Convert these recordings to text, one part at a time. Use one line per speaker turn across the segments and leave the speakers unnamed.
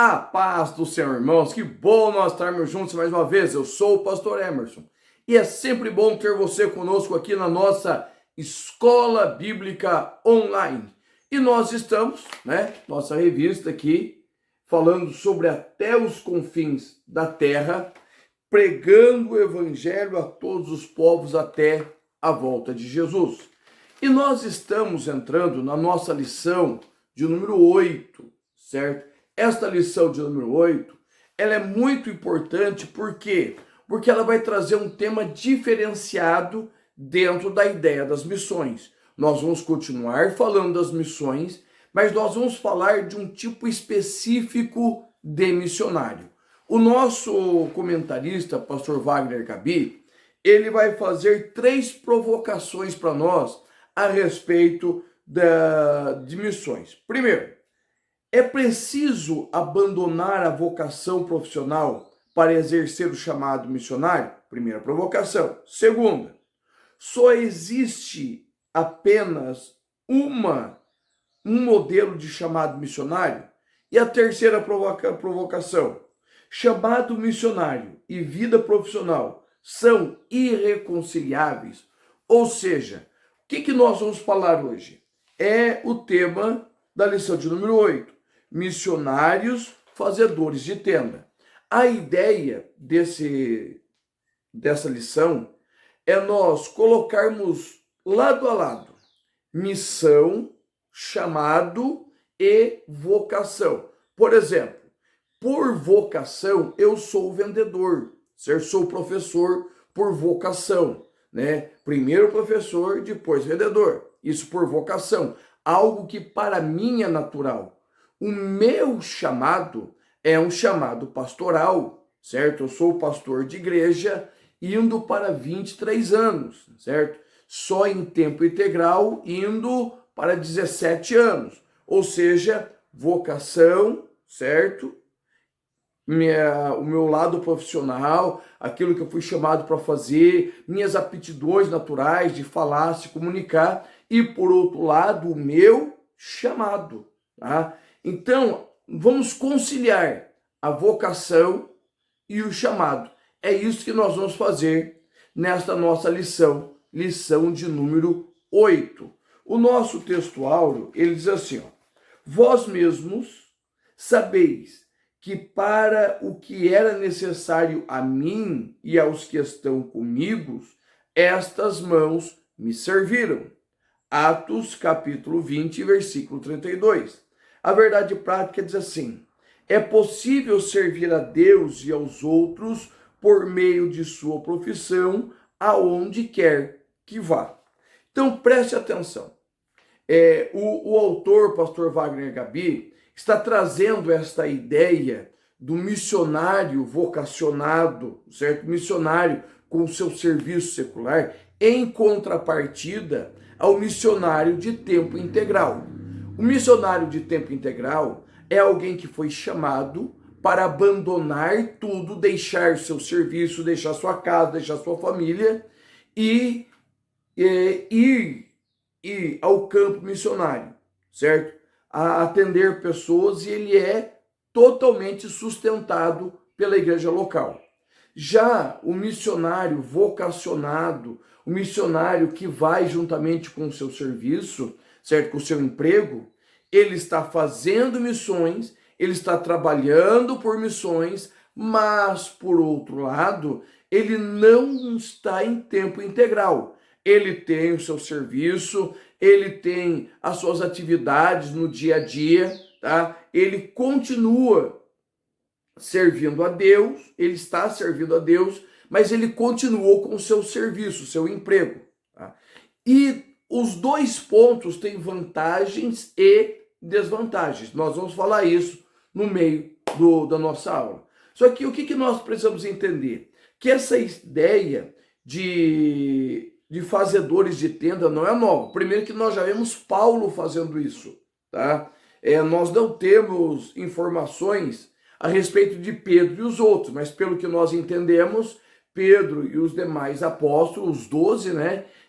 A paz do Senhor, irmãos. Que bom nós estarmos juntos mais uma vez. Eu sou o pastor Emerson. E é sempre bom ter você conosco aqui na nossa Escola Bíblica Online. E nós estamos, nossa revista aqui, falando sobre até os confins da terra, pregando o evangelho a todos os povos até a volta de Jesus. E nós estamos entrando na nossa lição de número 8, certo? Esta lição de número 8, ela é muito importante, por quê? Porque ela vai trazer um tema diferenciado dentro da ideia das missões. Nós vamos continuar falando das missões, mas nós vamos falar de um tipo específico de missionário. O nosso comentarista, pastor Wagner Gabi, ele vai fazer 3 provocações para nós a respeito de missões. Primeiro, é preciso abandonar a vocação profissional para exercer o chamado missionário? Primeira provocação. Segunda, só existe apenas um modelo de chamado missionário? E a terceira provocação, chamado missionário e vida profissional são irreconciliáveis? Ou seja, o que nós vamos falar hoje? É o tema da lição de número 8. Missionários fazedores de tenda. A ideia dessa lição é nós colocarmos lado a lado missão, chamado e vocação. Por exemplo, por vocação eu sou vendedor, certo? Sou professor por vocação, Primeiro professor, depois vendedor. Isso por vocação, algo que para mim é natural. O meu chamado é um chamado pastoral, certo? Eu sou pastor de igreja indo para 23 anos, certo? Só em tempo integral indo para 17 anos. Ou seja, vocação, certo? O meu lado profissional, aquilo que eu fui chamado para fazer, minhas aptidões naturais de falar, se comunicar, e por outro lado, o meu chamado, tá? Então, vamos conciliar a vocação e o chamado. É isso que nós vamos fazer nesta nossa lição de número 8. O nosso texto áureo, ele diz assim, vós mesmos sabeis que para o que era necessário a mim e aos que estão comigo, estas mãos me serviram. Atos, capítulo 20, versículo 32. A verdade prática diz assim: é possível servir a Deus e aos outros por meio de sua profissão, aonde quer que vá. Então, preste atenção. O autor, pastor Wagner Gabi, está trazendo esta ideia do missionário vocacionado, certo? Missionário com o seu serviço secular, em contrapartida ao missionário de tempo integral. O missionário de tempo integral é alguém que foi chamado para abandonar tudo, deixar seu serviço, deixar sua casa, deixar sua família e ir ao campo missionário, certo? A atender pessoas, e ele é totalmente sustentado pela igreja local. Já o missionário vocacionado, o missionário que vai juntamente com o seu serviço, certo? Com o seu emprego, ele está fazendo missões, ele está trabalhando por missões, mas, por outro lado, ele não está em tempo integral. Ele tem o seu serviço, ele tem as suas atividades no dia a dia, tá? Ele continua servindo a Deus, ele está servindo a Deus, mas ele continuou com o seu serviço, seu emprego, tá? E os dois pontos têm vantagens e desvantagens. Nós vamos falar isso no meio da nossa aula. Só que o que nós precisamos entender? Que essa ideia de fazedores de tenda não é nova. Primeiro que nós já vemos Paulo fazendo isso, tá? Nós não temos informações a respeito de Pedro e os outros, mas pelo que nós entendemos, Pedro e os demais apóstolos, os 12,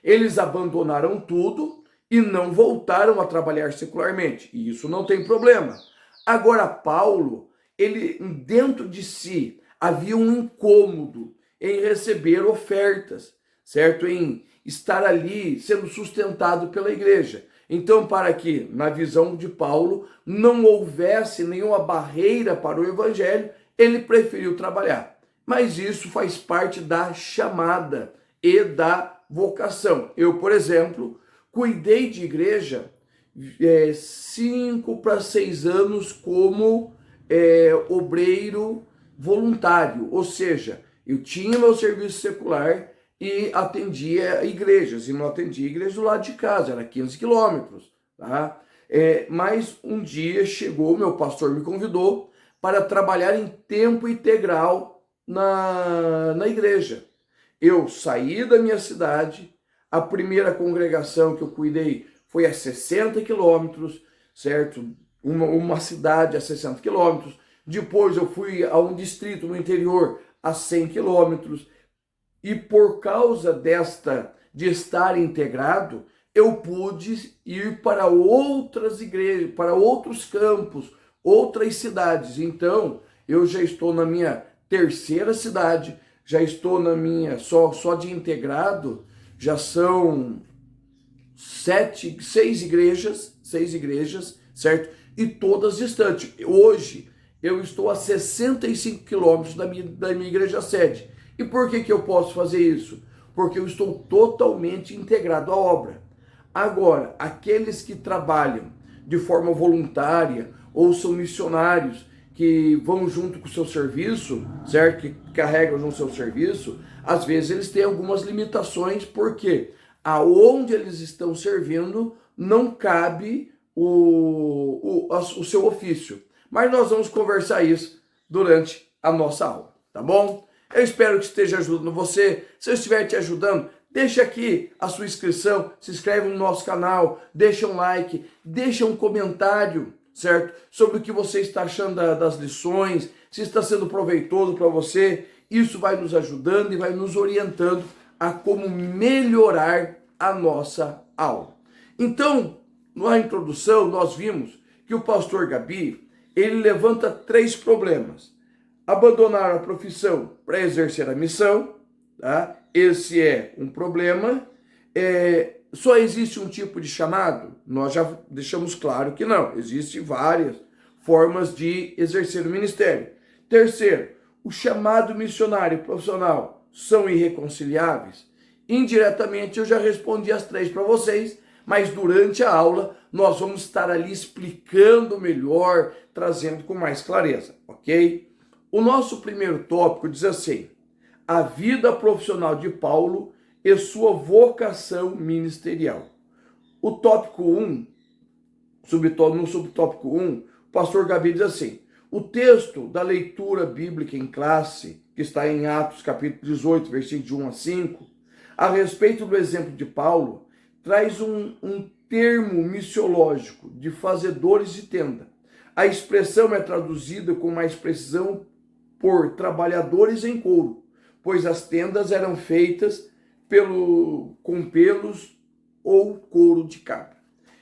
eles abandonaram tudo e não voltaram a trabalhar secularmente. E isso não tem problema. Agora, Paulo, ele dentro de si havia um incômodo em receber ofertas, certo? Em estar ali sendo sustentado pela igreja. Então, para que, na visão de Paulo, não houvesse nenhuma barreira para o evangelho, ele preferiu trabalhar. Mas isso faz parte da chamada e da vocação. Eu, por exemplo, cuidei de igreja 5 para 6 anos como obreiro voluntário, ou seja, eu tinha meu serviço secular e atendia igrejas, e não atendia igreja do lado de casa, era 15 quilômetros, tá? Mas um dia chegou, meu pastor me convidou para trabalhar em tempo integral na igreja. Eu saí da minha cidade, a primeira congregação que eu cuidei foi a 60 quilômetros, certo? Uma cidade a 60 quilômetros. Depois eu fui a um distrito no interior a 100 quilômetros. E por causa de estar integrado, eu pude ir para outras igrejas, para outros campos, outras cidades. Então, eu já estou na minha terceira cidade, já estou na minha, só de integrado, já são 6 igrejas, certo? E todas distantes. Hoje, eu estou a 65 quilômetros da minha igreja sede. E por que eu posso fazer isso? Porque eu estou totalmente integrado à obra. Agora, aqueles que trabalham de forma voluntária ou são missionários que vão junto com o seu serviço, certo? Que carregam no seu serviço, às vezes eles têm algumas limitações, porque aonde eles estão servindo não cabe o seu ofício. Mas nós vamos conversar isso durante a nossa aula, tá bom? Eu espero que esteja ajudando você. Se eu estiver te ajudando, deixa aqui a sua inscrição, se inscreve no nosso canal, deixa um like, deixa um comentário, certo? Sobre o que você está achando das lições, se está sendo proveitoso para você. Isso vai nos ajudando e vai nos orientando a como melhorar a nossa aula. Então, na introdução, nós vimos que o pastor Gabi, ele levanta 3 problemas. Abandonar a profissão para exercer a missão, tá? Esse é um problema. Só existe um tipo de chamado? Nós já deixamos claro que não. Existem várias formas de exercer o ministério. Terceiro, o chamado missionário profissional são irreconciliáveis? Indiretamente eu já respondi as 3 para vocês, mas durante a aula nós vamos estar ali explicando melhor, trazendo com mais clareza, ok? O nosso primeiro tópico diz assim: a vida profissional de Paulo e sua vocação ministerial. O tópico 1, no subtópico 1, o pastor Gabi diz assim: o texto da leitura bíblica em classe, que está em Atos capítulo 18, versículos de 1 a 5, a respeito do exemplo de Paulo, traz um termo missiológico de fazedores de tenda. A expressão é traduzida com mais precisão por trabalhadores em couro, pois as tendas eram feitas com pelos ou couro de cabra.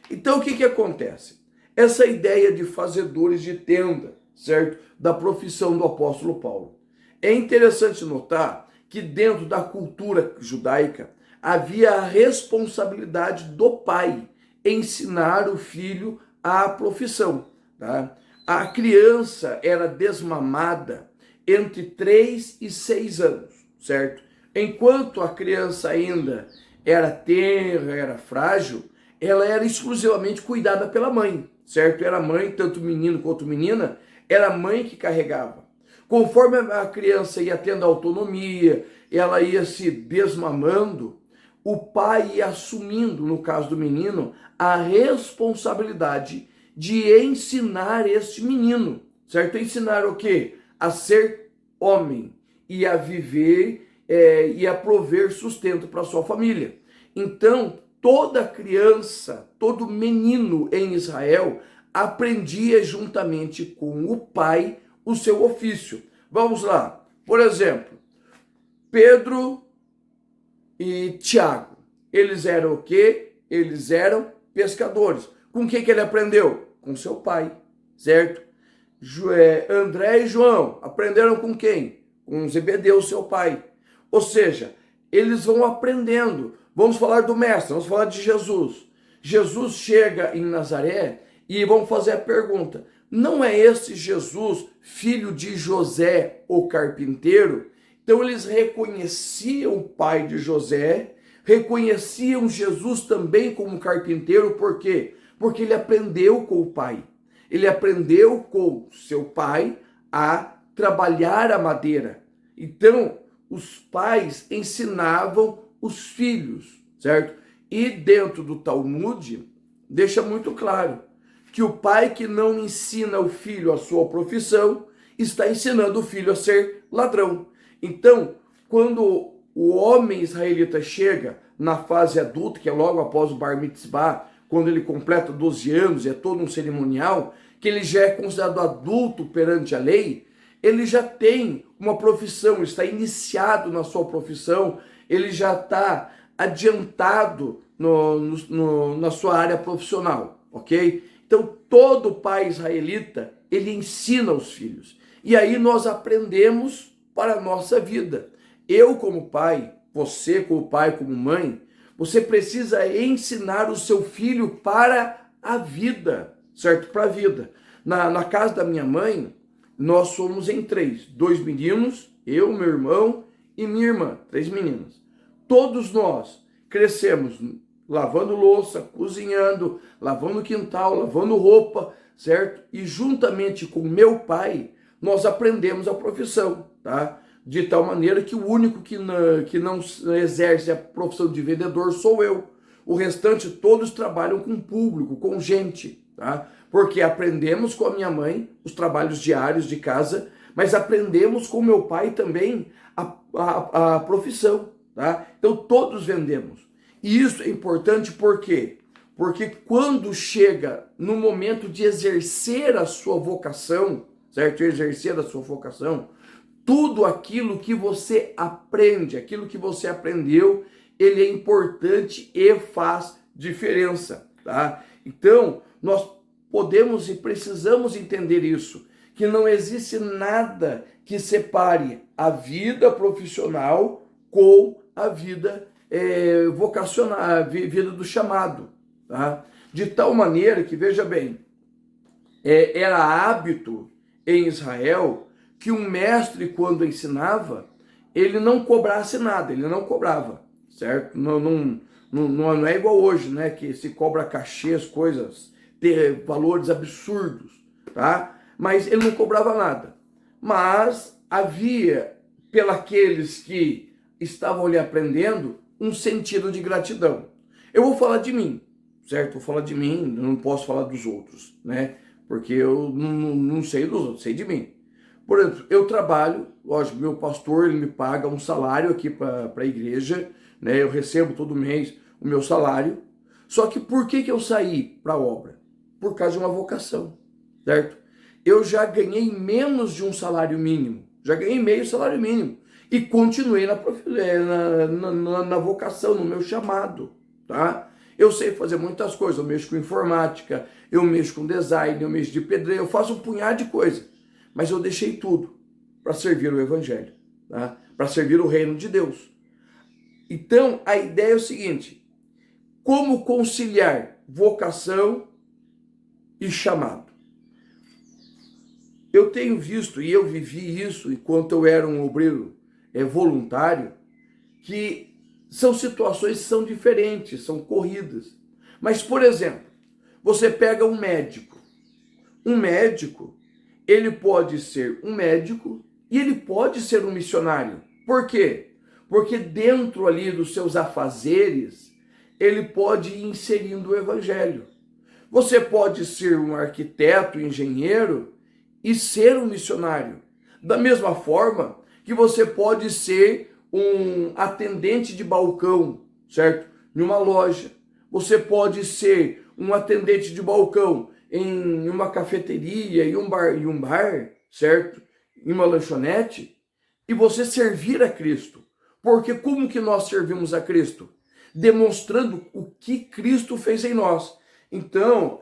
Então o que acontece? Essa ideia de fazedores de tenda, certo? Da profissão do apóstolo Paulo. É interessante notar que dentro da cultura judaica havia a responsabilidade do pai ensinar o filho a profissão, tá? A criança era desmamada entre 3 e 6 anos, certo? Enquanto a criança ainda era tenra, era frágil, ela era exclusivamente cuidada pela mãe, certo? Era a mãe, tanto menino quanto menina, era a mãe que carregava. Conforme a criança ia tendo autonomia, ela ia se desmamando, o pai ia assumindo, no caso do menino, a responsabilidade de ensinar este menino, certo? Ensinar o quê? A ser homem e a viver e a prover sustento para sua família. Então, toda criança, todo menino em Israel aprendia juntamente com o pai o seu ofício. Vamos lá. Por exemplo, Pedro e Tiago, eles eram o quê? Eles eram pescadores. Com o que ele aprendeu? Com seu pai, certo? André e João aprenderam com quem? Com Zebedeu, seu pai. Ou seja, eles vão aprendendo. Vamos falar do mestre, vamos falar de Jesus. Jesus chega em Nazaré e vão fazer a pergunta: não é esse Jesus filho de José, o carpinteiro? Então eles reconheciam o pai de José, reconheciam Jesus também como carpinteiro, por quê? Porque ele aprendeu com o pai. Ele aprendeu com seu pai a trabalhar a madeira. Então, os pais ensinavam os filhos, certo? E dentro do Talmud, deixa muito claro que o pai que não ensina o filho a sua profissão, está ensinando o filho a ser ladrão. Então, quando o homem israelita chega na fase adulta, que é logo após o Bar Mitzvah, quando ele completa 12 anos, é todo um cerimonial, que ele já é considerado adulto perante a lei, ele já tem uma profissão, ele está iniciado na sua profissão, ele já está adiantado na sua área profissional, ok? Então, todo pai israelita, ele ensina os filhos. E aí nós aprendemos para a nossa vida. Eu como pai, você como pai, como mãe, você precisa ensinar o seu filho para a vida, certo? Para a vida. Na casa da minha mãe, nós somos em 3. 2 meninos, eu, meu irmão e minha irmã. 3 meninas. Todos nós crescemos lavando louça, cozinhando, lavando quintal, lavando roupa, certo? E juntamente com meu pai, nós aprendemos a profissão, tá? De tal maneira que o único que não exerce a profissão de vendedor sou eu. O restante todos trabalham com público, com gente, tá? Porque aprendemos com a minha mãe os trabalhos diários de casa, mas aprendemos com meu pai também a profissão, tá? Então todos vendemos. E isso é importante por quê? Porque quando chega no momento de exercer a sua vocação, certo? Exercer a sua vocação, tudo aquilo que você aprende, aquilo que você aprendeu, ele é importante e faz diferença, tá? Então, nós podemos e precisamos entender isso, que não existe nada que separe a vida profissional com a vida vocacional, a vida do chamado, tá? De tal maneira que, veja bem, era hábito em Israel que um mestre, quando ensinava, ele não cobrasse nada, ele não cobrava, certo? Não é igual hoje, né? Que se cobra cachês, coisas, ter valores absurdos, tá? Mas ele não cobrava nada. Mas havia, pelos que estavam ali aprendendo, um sentido de gratidão. Eu vou falar de mim, certo? Vou falar de mim, eu não posso falar dos outros, né? Porque eu não sei dos outros, sei de mim. Por exemplo, eu trabalho, lógico, meu pastor ele me paga um salário aqui para a igreja, né? Eu recebo todo mês o meu salário. Só que por que eu saí para a obra? Por causa de uma vocação, certo? Eu já ganhei menos de um salário mínimo, já ganhei meio salário mínimo e continuei na vocação, no meu chamado, tá? Eu sei fazer muitas coisas, eu mexo com informática, eu mexo com design, eu mexo de pedreiro, eu faço um punhado de coisa. Mas eu deixei tudo para servir o evangelho, tá? Para servir o reino de Deus. Então, a ideia é o seguinte: como conciliar vocação e chamado? Eu tenho visto, e eu vivi isso enquanto eu era um obreiro voluntário, que são situações que são diferentes, são corridas. Mas, por exemplo, você pega um médico. Um médico, ele pode ser um médico e ele pode ser um missionário. Por quê? Porque dentro ali dos seus afazeres, ele pode ir inserindo o evangelho. Você pode ser um arquiteto, engenheiro e ser um missionário. Da mesma forma que você pode ser um atendente de balcão, certo? Em uma loja. Você pode ser um atendente de balcão em uma cafeteria, em um bar, certo? Em uma lanchonete, e você servir a Cristo. Porque como que nós servimos a Cristo? Demonstrando o que Cristo fez em nós. Então,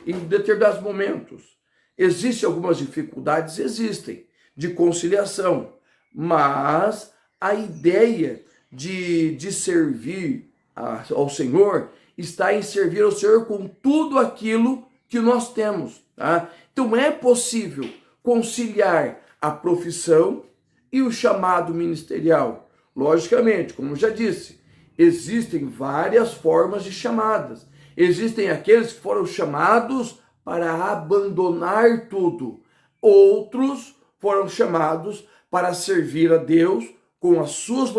em determinados momentos, Existem algumas dificuldades? Existem, de conciliação, mas a ideia de servir ao Senhor está em servir ao Senhor com tudo aquilo que nós temos, tá? Então é possível conciliar a profissão e o chamado ministerial. Logicamente, como eu já disse, existem várias formas de chamadas. Existem aqueles que foram chamados para abandonar tudo. Outros foram chamados para servir a Deus com as suas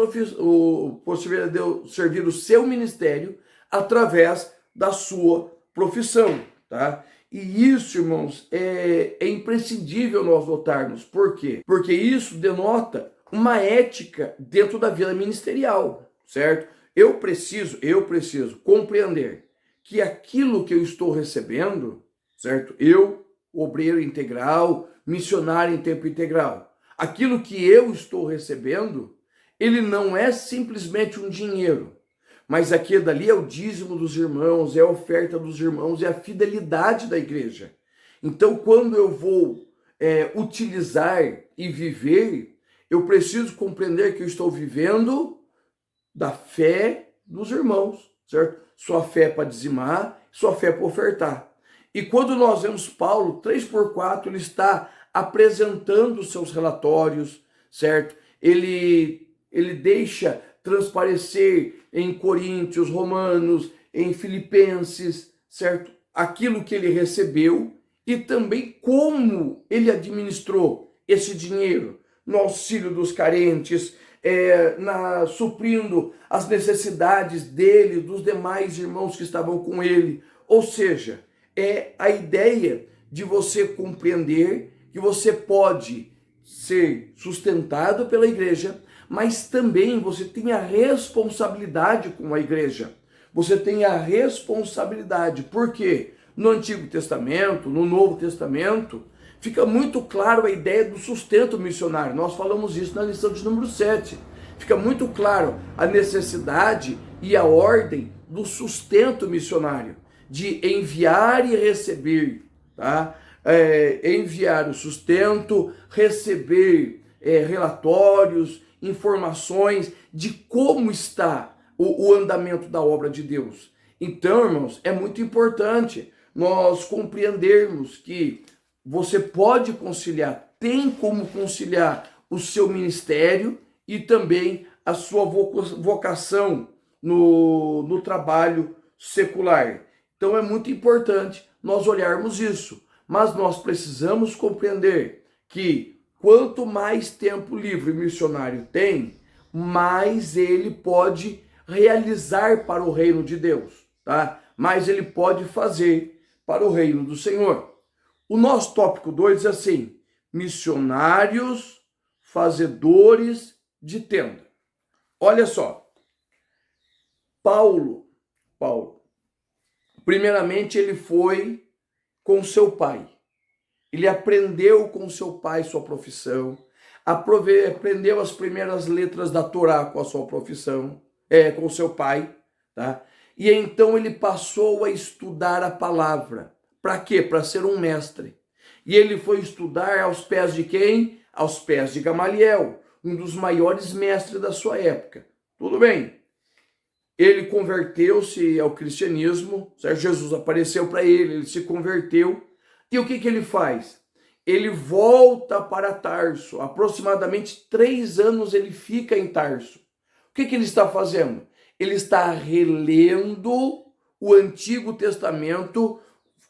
possibilidades de servir o seu ministério através da sua profissão, tá? E isso, irmãos, é imprescindível nós notarmos. Por quê? Porque isso denota uma ética dentro da vida ministerial, certo? Eu preciso compreender que aquilo que eu estou recebendo, certo? Eu, obreiro integral, missionário em tempo integral, aquilo que eu estou recebendo, ele não é simplesmente um dinheiro, mas aquilo dali é o dízimo dos irmãos, é a oferta dos irmãos, é a fidelidade da igreja. Então, quando eu vou utilizar e viver, eu preciso compreender que eu estou vivendo da fé dos irmãos, certo? Sua fé para dizimar, sua fé para ofertar. E quando nós vemos Paulo, 3x4, ele está apresentando os seus relatórios, certo? Ele deixa transparecer em Coríntios, Romanos, em Filipenses, certo? Aquilo que ele recebeu e também como ele administrou esse dinheiro no auxílio dos carentes, suprindo as necessidades dele, dos demais irmãos que estavam com ele. Ou seja, é a ideia de você compreender que você pode ser sustentado pela igreja, mas também você tem a responsabilidade com a igreja. Você tem a responsabilidade. Por quê? No Antigo Testamento, no Novo Testamento, fica muito claro a ideia do sustento missionário. Nós falamos isso na lição de número 7. Fica muito claro a necessidade e a ordem do sustento missionário, de enviar e receber, tá? Enviar o sustento, receber relatórios, informações de como está o andamento da obra de Deus. Então, irmãos, é muito importante nós compreendermos que você pode conciliar, tem como conciliar o seu ministério e também a sua vocação no trabalho secular. Então é muito importante nós olharmos isso, mas nós precisamos compreender que quanto mais tempo livre o missionário tem, mais ele pode realizar para o reino de Deus, tá? Mais ele pode fazer para o reino do Senhor. O nosso tópico 2 diz assim: missionários fazedores de tenda. Olha só, Paulo, primeiramente ele foi com seu pai. Ele aprendeu com seu pai sua profissão, aprendeu as primeiras letras da Torá com a sua profissão, com seu pai, tá? E então ele passou a estudar a palavra. Para quê? Para ser um mestre. E ele foi estudar aos pés de quem? Aos pés de Gamaliel, um dos maiores mestres da sua época. Tudo bem. Ele converteu-se ao cristianismo, certo? Jesus apareceu para ele se converteu. E o que ele faz? Ele volta para Tarso. Aproximadamente 3 anos ele fica em Tarso. O que ele está fazendo? Ele está relendo o Antigo Testamento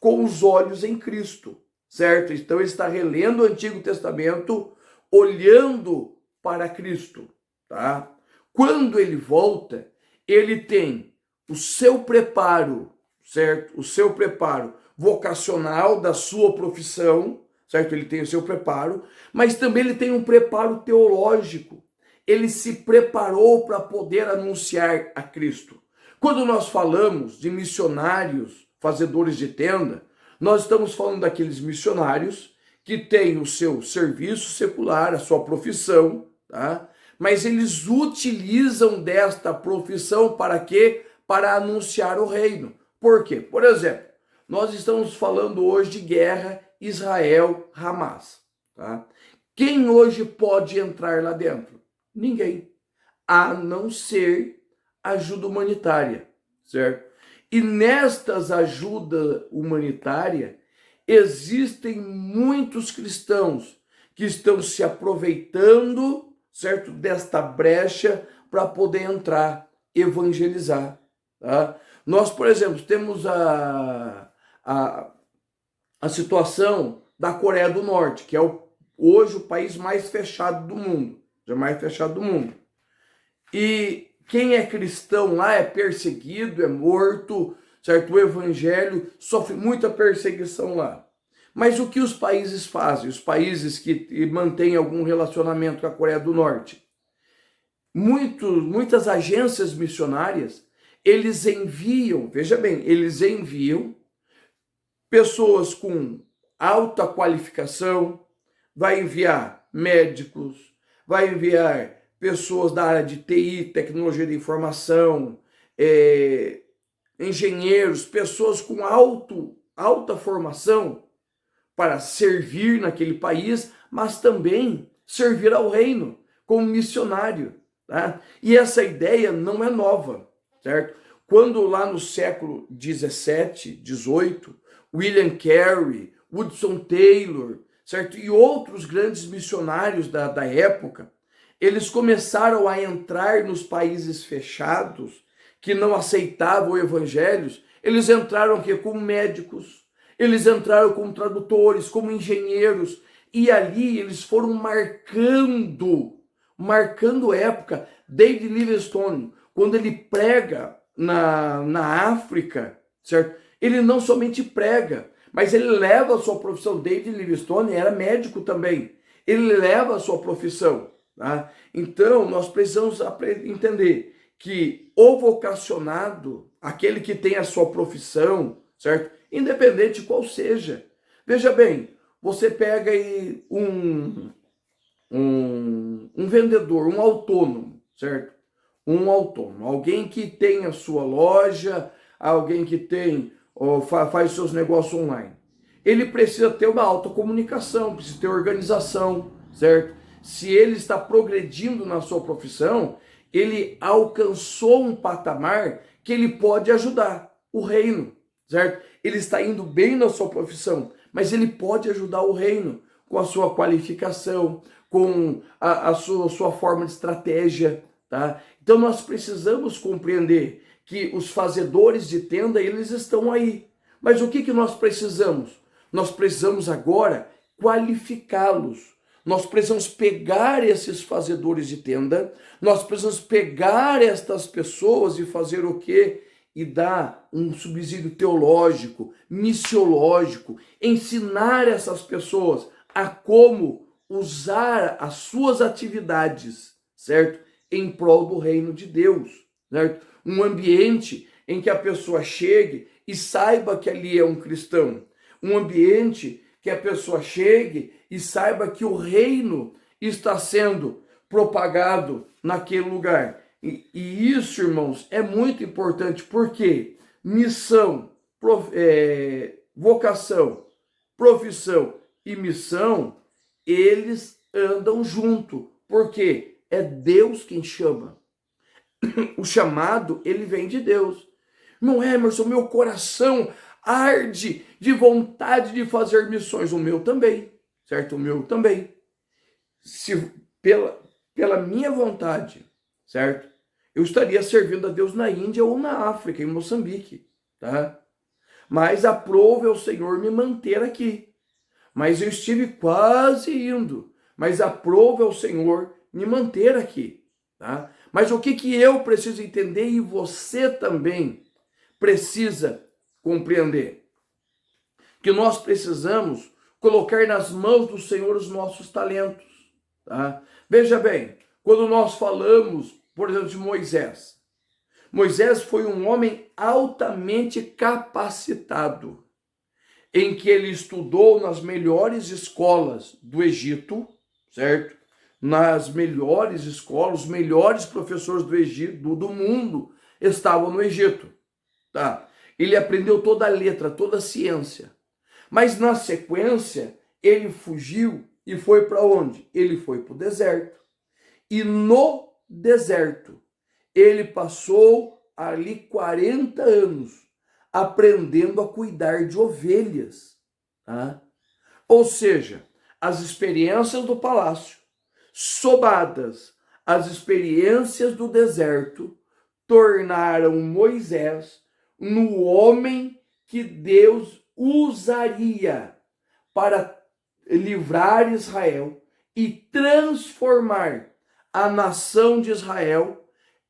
com os olhos em Cristo, certo? Então ele está relendo o Antigo Testamento, olhando para Cristo, tá? Quando ele volta, ele tem o seu preparo, certo? O seu preparo vocacional da sua profissão, certo? Ele tem o seu preparo, mas também ele tem um preparo teológico. Ele se preparou para poder anunciar a Cristo. Quando nós falamos de missionários, fazedores de tenda, nós estamos falando daqueles missionários que têm o seu serviço secular, a sua profissão, tá? Mas eles utilizam desta profissão para quê? Para anunciar o reino. Por quê? Por exemplo, nós estamos falando hoje de guerra Israel-Hamas. Tá? Quem hoje pode entrar lá dentro? Ninguém, a não ser ajuda humanitária, certo? E nestas ajudas humanitárias, existem muitos cristãos que estão se aproveitando, certo, desta brecha para poder entrar, evangelizar. Tá? Nós, por exemplo, temos a situação da Coreia do Norte, que é hoje o país mais fechado do mundo, mais fechado do mundo. E quem é cristão lá é perseguido, é morto, certo? O evangelho sofre muita perseguição lá. Mas o que os países fazem? Os países que mantêm algum relacionamento com a Coreia do Norte? Muitas agências missionárias, eles enviam, veja bem, eles enviam pessoas com alta qualificação, vai enviar médicos, vai enviar pessoas da área de TI, tecnologia de informação, engenheiros, pessoas com alta formação para servir naquele país, mas também servir ao reino como missionário. Tá? E essa ideia não é nova, certo? Quando lá no século 17, 18, William Carey, Hudson Taylor, certo? E outros grandes missionários da época, eles começaram a entrar nos países fechados, que não aceitavam o evangelho, eles entraram aqui como médicos, eles entraram como tradutores, como engenheiros, e ali eles foram marcando época. David Livingstone, quando ele prega na África, certo? Ele não somente prega, mas ele leva a sua profissão. David Livingstone era médico também, ele leva a sua profissão. Tá? Então, nós precisamos entender que o vocacionado, aquele que tem a sua profissão, certo? Independente de qual seja. Veja bem, você pega aí um vendedor, um autônomo, certo? Um autônomo, alguém que tem a sua loja, alguém que tem, faz seus negócios online. Ele precisa ter uma alta comunicação, precisa ter organização, certo? Se ele está progredindo na sua profissão, ele alcançou um patamar que ele pode ajudar o reino, certo? Ele está indo bem na sua profissão, mas ele pode ajudar o reino com a sua qualificação, com a sua forma de estratégia, tá? Então nós precisamos compreender que os fazedores de tenda, eles estão aí. Mas o que nós precisamos? Nós precisamos agora qualificá-los. Nós precisamos pegar esses fazedores de tenda, nós precisamos pegar estas pessoas e fazer o quê? E dar um subsídio teológico, missiológico, ensinar essas pessoas a como usar as suas atividades, certo? Em prol do reino de Deus, certo? Um ambiente em que a pessoa chegue e saiba que ali é um cristão. Um ambiente que a pessoa chegue e saiba que o reino está sendo propagado naquele lugar. E isso, irmãos, é muito importante, porque missão, vocação, profissão e missão, eles andam junto, porque é Deus quem chama. O chamado, ele vem de Deus. Não é, Emerson, meu coração arde de vontade de fazer missões. O meu também, certo? O meu também. Se pela minha vontade, certo? Eu estaria servindo a Deus na Índia ou na África, em Moçambique, tá? Mas aprove ao Senhor me manter aqui. Mas eu estive quase indo. Mas aprove ao Senhor me manter aqui, tá? Mas o que eu preciso entender, e você também precisa compreender? Que nós precisamos colocar nas mãos do Senhor os nossos talentos, tá? Veja bem, quando nós falamos, por exemplo, de Moisés. Moisés foi um homem altamente capacitado, em que ele estudou nas melhores escolas do Egito, certo? Nas melhores escolas, os melhores professores do Egito, do mundo, estavam no Egito, tá? Ele aprendeu toda a letra, toda a ciência. Mas na sequência, ele fugiu e foi para onde? Ele foi para o deserto. E no deserto, ele passou ali 40 anos aprendendo a cuidar de ovelhas. Tá? Ou seja, as experiências do palácio, somadas às experiências do deserto, tornaram Moisés no homem que Deus usaria para livrar Israel e transformar a nação de Israel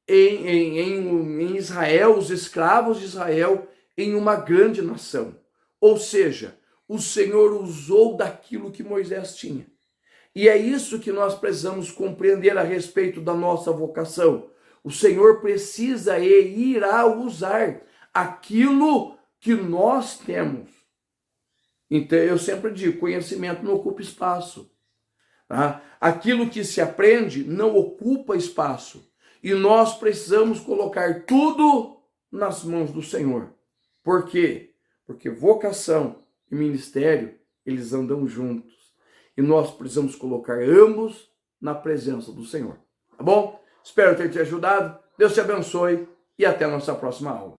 em Israel, os escravos de Israel, em uma grande nação. Ou seja, o Senhor usou daquilo que Moisés tinha. E é isso que nós precisamos compreender a respeito da nossa vocação. O Senhor precisa e irá usar aquilo que nós temos. Então, eu sempre digo, conhecimento não ocupa espaço. Tá? Aquilo que se aprende não ocupa espaço. E nós precisamos colocar tudo nas mãos do Senhor. Por quê? Porque vocação e ministério, eles andam juntos. E nós precisamos colocar ambos na presença do Senhor. Tá bom? Espero ter te ajudado. Deus te abençoe e até a nossa próxima aula.